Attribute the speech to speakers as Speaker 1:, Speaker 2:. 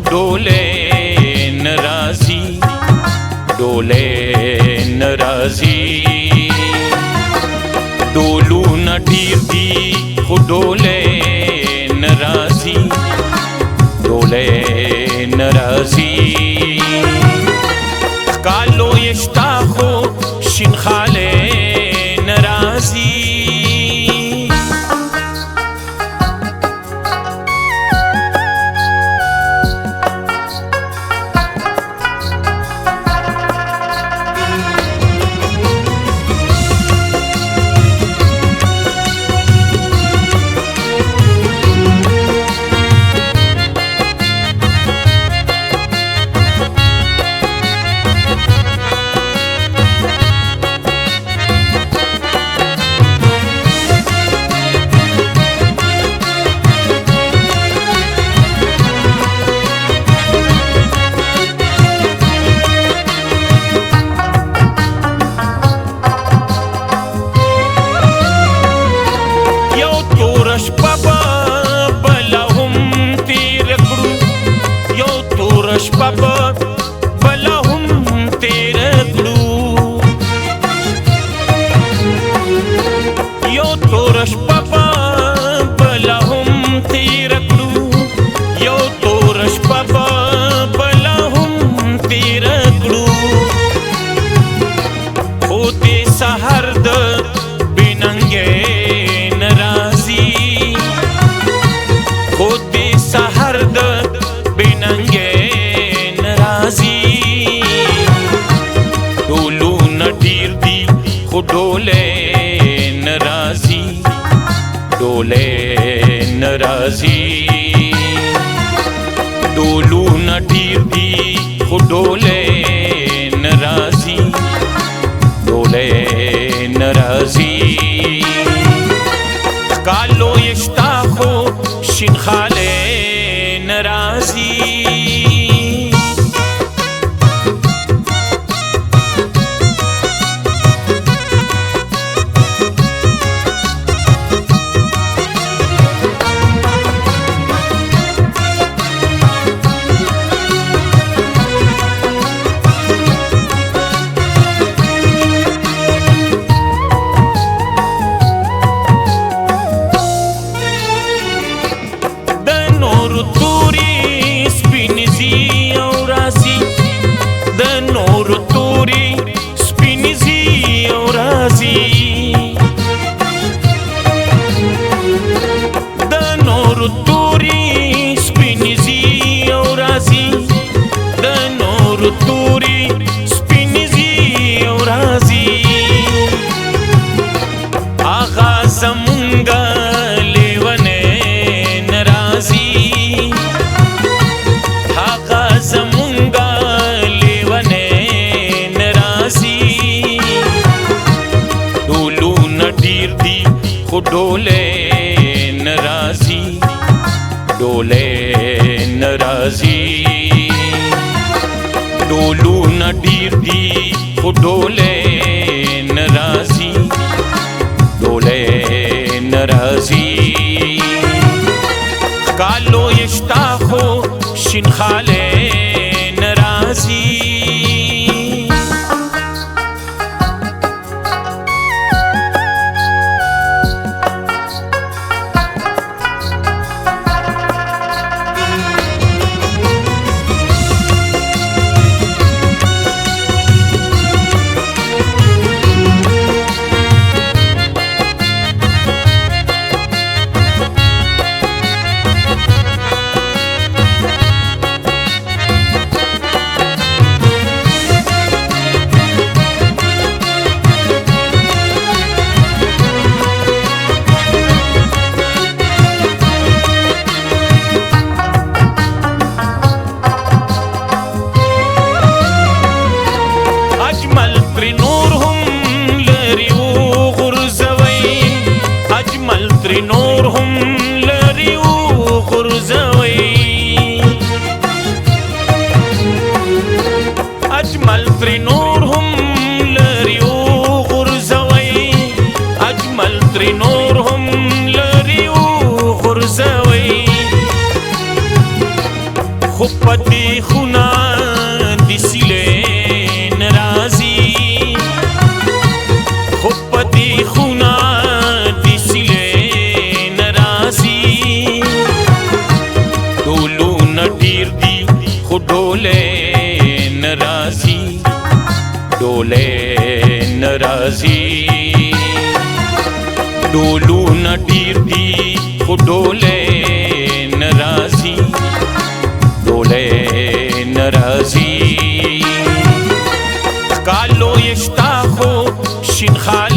Speaker 1: डोले नाराजी, डोले नाराजी। डोलू न ढीर दी हो डोले नाराजी, डोले नाराजी। कालो यश्ताखो शिनखाले नाराजी। Baba balahum tere glu yo torash baba balahum tere glu yo torash baba balahum tere glu hote sahar da binange narazi hote sahar da binange डोलू न ढीर दी हो डोले नाराजी, डोले नाराजी। डोलू न ढीर दी हो डोले नाराजी, डोले नाराजी। कालो यश्ताखो शिनखाले नाराजी। डोले नाराजी, डोले नाराजी। डोलू न ढीर दी हो डोले नाराजी, डोले नाराजी। कालो यश्ताखो शिनखाले नाराजी। پدې خونه د سیلې ناراضي خو پدې خونه د سیلې ناراضي ډولونه ډېر دي خو ډولې ناراضي ډولې ناراضي ډولونه ډېر دي خو ډولې ناراضي ډولې ناراضي کالو یشتا خو شین خال